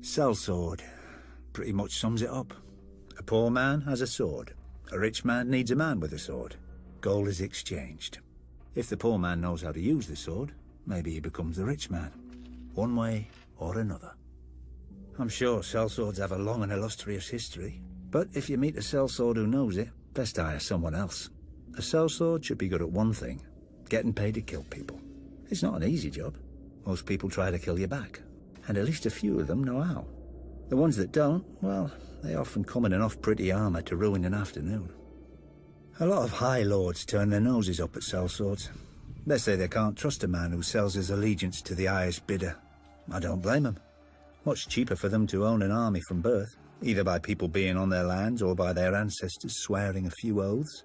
Sellsword pretty much sums it up. A poor man has a sword. A rich man needs a man with a sword. Gold is exchanged. If the poor man knows how to use the sword, maybe he becomes the rich man. One way or another. I'm sure sellswords have a long and illustrious history, but if you meet a sellsword who knows it, best hire someone else. A sellsword should be good at one thing: getting paid to kill people. It's not an easy job. Most people try to kill you back, and at least a few of them know how. The ones that don't, well, they often come in enough pretty armor to ruin an afternoon. A lot of high lords turn their noses up at sellswords. They say they can't trust a man who sells his allegiance to the highest bidder. I don't blame them. Much cheaper for them to own an army from birth, either by people being on their lands or by their ancestors swearing a few oaths.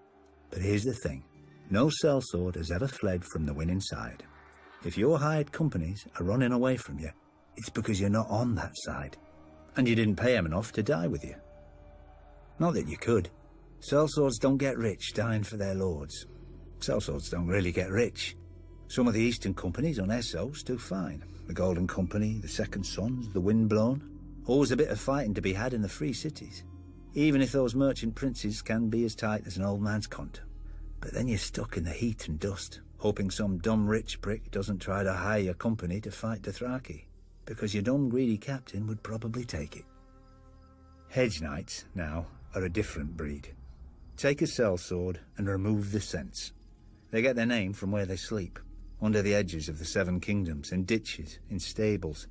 But here's the thing. No sellsword has ever fled from the winning side. If your hired companies are running away from you, it's because you're not on that side, and you didn't pay them enough to die with you. Not that you could. Sellswords don't get rich dying for their lords. Sellswords don't really get rich. Some of the Eastern companies on Essos do fine. The Golden Company, the Second Sons, the Windblown. Always a bit of fighting to be had in the free cities, even if those merchant princes can be as tight as an old man's cunt. But then you're stuck in the heat and dust, hoping some dumb rich prick doesn't try to hire your company to fight Dothraki, because your dumb greedy captain would probably take it. Hedge knights, now, are a different breed. Take a sellsword and remove the sense. They get their name from where they sleep, under the edges of the Seven Kingdoms, in ditches, in stables.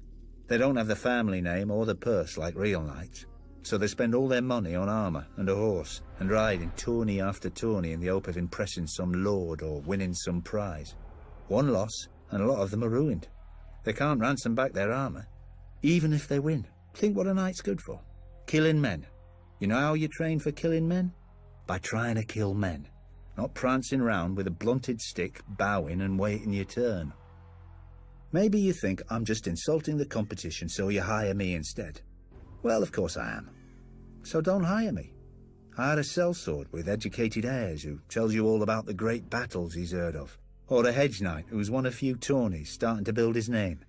They don't have the family name or the purse like real knights, so they spend all their money on armor and a horse, and ride in tourney after tourney in the hope of impressing some lord or winning some prize. One loss, and a lot of them are ruined. They can't ransom back their armor, even if they win. Think what a knight's good for. Killing men. You know how you train for killing men? By trying to kill men. Not prancing round with a blunted stick, bowing and waiting your turn. Maybe you think I'm just insulting the competition so you hire me instead. Well, of course I am. So don't hire me. Hire a sellsword with educated heirs who tells you all about the great battles he's heard of. Or a hedge knight who's won a few tourneys starting to build his name.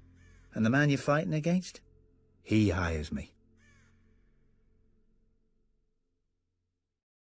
And the man you're fighting against? He hires me.